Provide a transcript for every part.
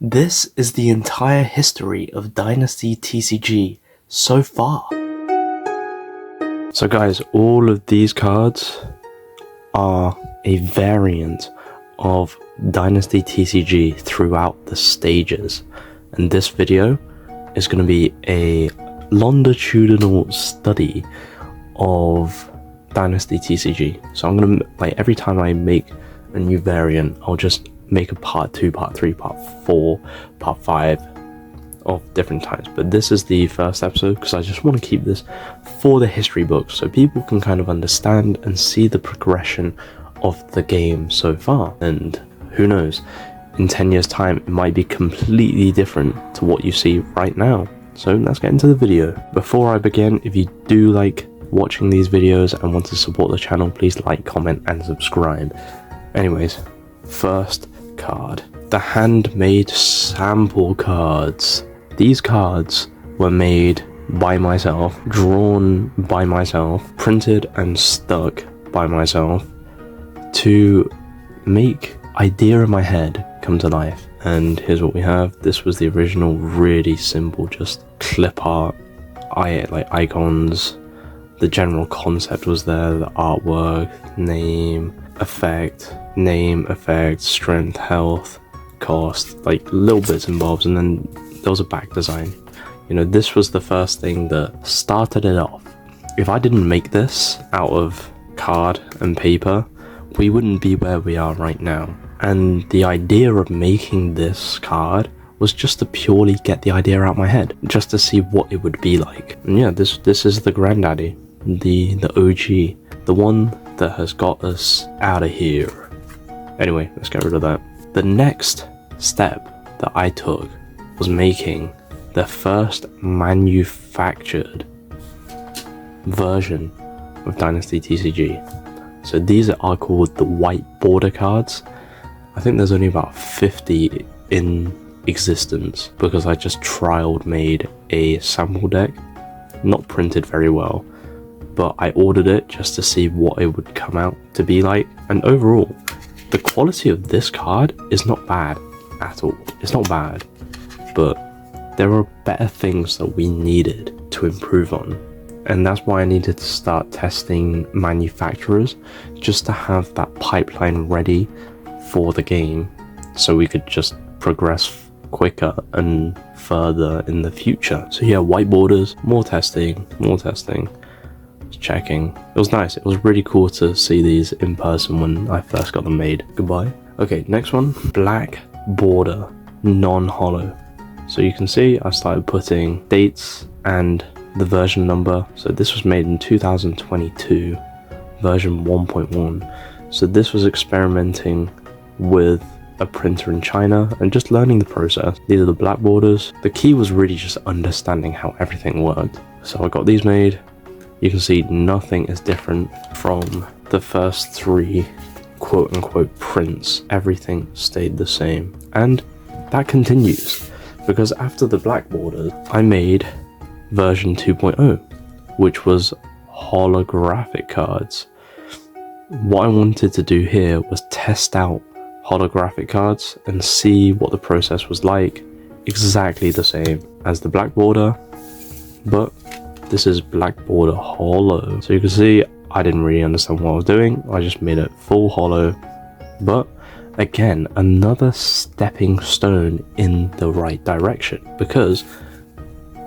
This is the entire history of Dynasty TCG so far. So guys, all of these cards are a variant of Dynasty TCG throughout the stages, and this video is going to be a longitudinal study of Dynasty TCG. So I'm going to, like, every time I make a new variant, I'll just make a part 2, part 3, part 4, part 5 of different types. But this is the first episode because I just want to keep this for the history books so people can kind of understand and see the progression of the game so far. And who knows, in 10 years time it might be completely different to what you see right now. So let's get into the video. Before I begin, if you do like watching these videos and want to support the channel, please like, comment and subscribe. Anyways, first card, the handmade sample cards. These cards were made by myself, drawn by myself, printed and stuck by myself to make idea in my head come to life. And here's what we have. This was the original, really simple, just clip art, like icons. The general concept was there, the artwork, name, effect, strength, health, cost, like little bits and bobs, and then there was a back design. You know, this was the first thing that started it off. If I didn't make this out of card and paper, we wouldn't be where we are right now. And the idea of making this card was just to purely get the idea out of my head, just to see what it would be like. And yeah, this is the granddaddy, the OG, the one that has got us out of here. Anyway, let's get rid of that. The next step that I took was making the first manufactured version of Dynasty TCG. So these are called the white border cards. I think there's only about 50 in existence because I just made a sample deck, not printed very well, but I ordered it just to see what it would come out to be like. And overall, the quality of this card is not bad at all. It's not bad, but there are better things that we needed to improve on. And that's why I needed to start testing manufacturers, just to have that pipeline ready for the game so we could just progress quicker and further in the future. So yeah, white borders, more testing, checking. It was nice. It was really cool to see these in person when I first got them made. Goodbye. Okay, next one, black border, non-hollow. So you can see I started putting dates and the version number. So this was made in 2022, version 1.1. So this was experimenting with a printer in China and just learning the process. These are the black borders. The key was really just understanding how everything worked. So I got these made. You can see nothing is different from the first 3 quote-unquote prints. Everything stayed the same, and that continues because after the black borders I made version 2.0, which was holographic cards. What I wanted to do here was test out holographic cards and see what the process was like. Exactly the same as the black border, but this is black border hollow. So you can see I didn't really understand what I was doing. I just made it full hollow, but again, another stepping stone in the right direction, because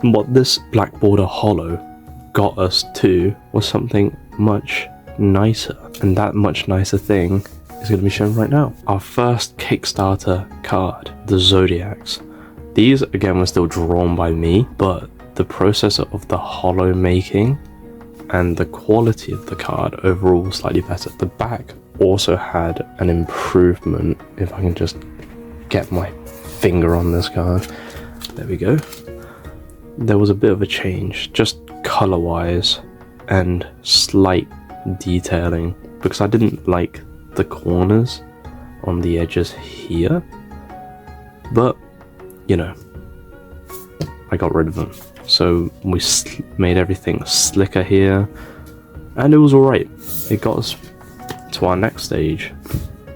what this black border hollow got us to was something much nicer, and that much nicer thing is going to be shown right now. Our first Kickstarter card, the Zodiacs. These again were still drawn by me, but the process of the hollow making and the quality of the card overall was slightly better. The back also had an improvement. If I can just get my finger on this card, there we go. There was a bit of a change, just color wise and slight detailing, because I didn't like the corners on the edges here, but you know, I got rid of them. So we made everything slicker here, and it was alright. It got us to our next stage,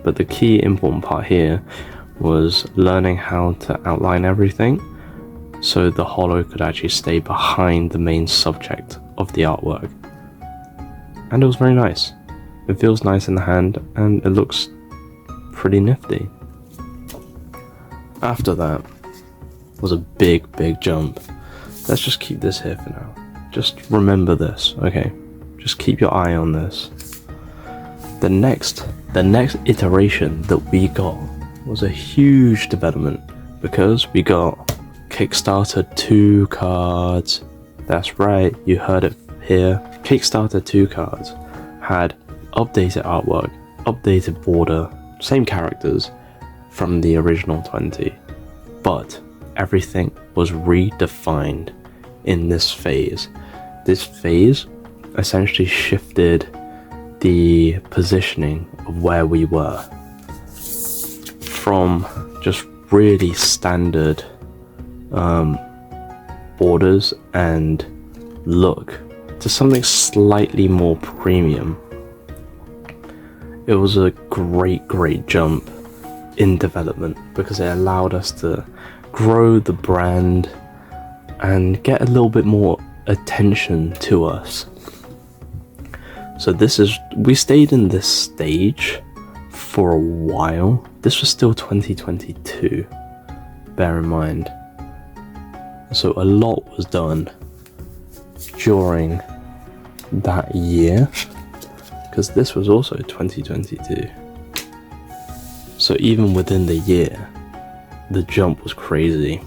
but the key important part here was learning how to outline everything so the holo could actually stay behind the main subject of the artwork. And it was very nice. It feels nice in the hand and it looks pretty nifty. After that was a big jump. Let's just keep this here for now. Just remember this, okay? Just keep your eye on this. The next iteration that we got was a huge development because we got Kickstarter 2 cards. That's right, you heard it here. Kickstarter 2 cards had updated artwork, updated border, same characters from the original 20, but everything was redefined in this phase. This phase essentially shifted the positioning of where we were from just really standard borders and look to something slightly more premium. It was a great jump in development because it allowed us to grow the brand and get a little bit more attention to us. So we stayed in this stage for a while. This was still 2022, bear in mind. So a lot was done during that year, because this was also 2022. So even within the year, the jump was crazy.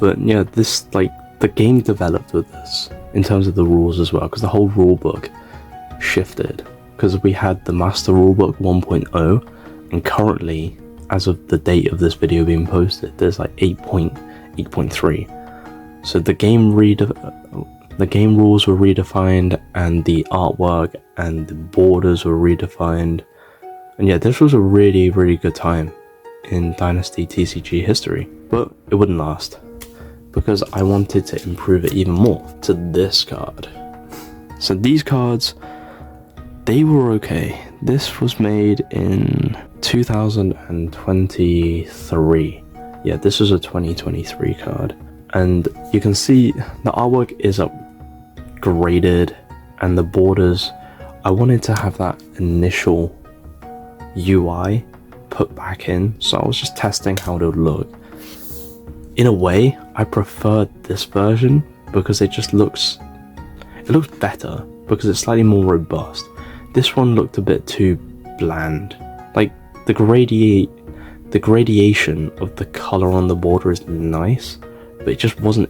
But yeah, the game developed with this in terms of the rules as well, because the whole rule book shifted. Because we had the master rulebook 1.0, and currently, as of the date of this video being posted, there's like 8.3. So the game rules were redefined, and the artwork and the borders were redefined. And yeah, this was a really good time in Dynasty TCG history. But it wouldn't last, because I wanted to improve it even more to this card. So these cards, they were okay. This was made in 2023. Yeah, this was a 2023 card. And you can see the artwork is upgraded, and the borders, I wanted to have that initial UI put back in, so I was just testing how it would look. In a way, I preferred this version because it looks better because it's slightly more robust. This one looked a bit too bland. Like the gradation of the color on the border is nice, but it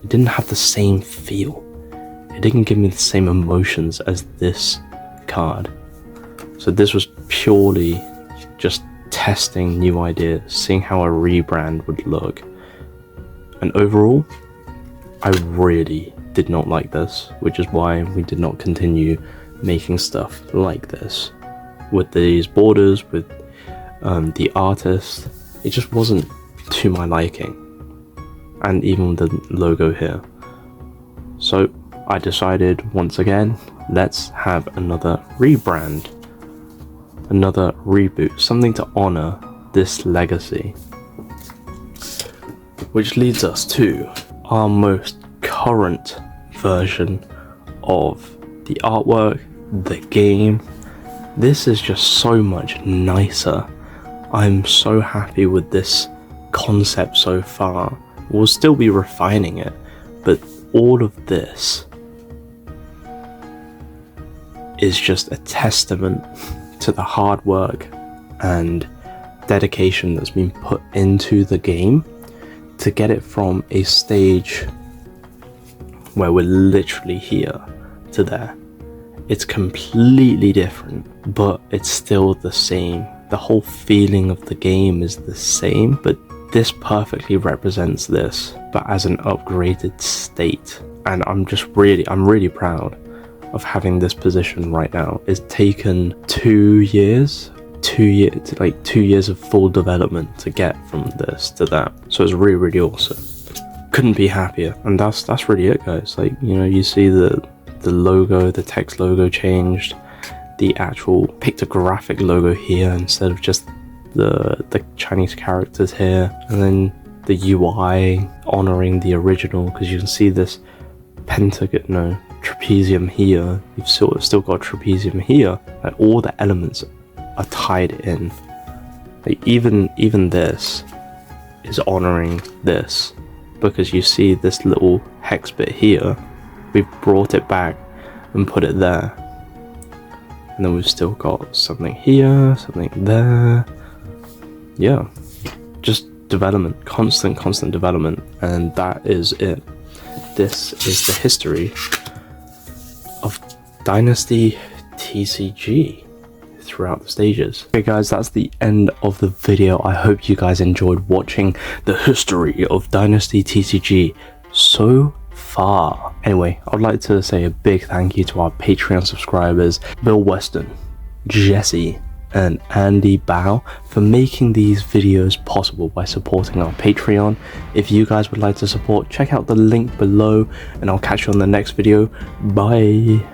didn't have the same feel. It didn't give me the same emotions as this card. So this was purely just testing new ideas, seeing how a rebrand would look. And overall, I really did not like this, which is why we did not continue making stuff like this. With these borders, with the artist, it just wasn't to my liking. And even the logo here. So I decided, once again, let's have another rebrand, another reboot, something to honor this legacy. Which leads us to our most current version of the artwork, the game. This is just so much nicer. I'm so happy with this concept so far. We'll still be refining it, but all of this is just a testament to the hard work and dedication that's been put into the game to get it from a stage where we're literally here to there. It's completely different, but it's still the same. The whole feeling of the game is the same, but this perfectly represents this, but as an upgraded state. And I'm really proud of having this position right now. It's taken 2 years of full development to get from this to that. So it's really awesome. Couldn't be happier. And that's really it, guys. Like, you know, you see the logo, the text logo changed, the actual pictographic logo here instead of just the Chinese characters here, and then the UI honoring the original, because you can see this trapezium here. You've still got trapezium here. Like, all the elements are tied in. Like, even this is honoring this, because you see this little hex bit here. We've brought it back and put it there, and then we've still got something here, something there. Yeah, just development, constant development, and that is it. This is the history of Dynasty TCG throughout the stages. Okay guys, that's the end of the video. I hope you guys enjoyed watching the history of Dynasty TCG so far. Anyway, I'd like to say a big thank you to our Patreon subscribers, Bill Weston, Jesse, and Andy Bao, for making these videos possible by supporting our Patreon. If you guys would like to support, check out the link below, and I'll catch you on the next video. Bye.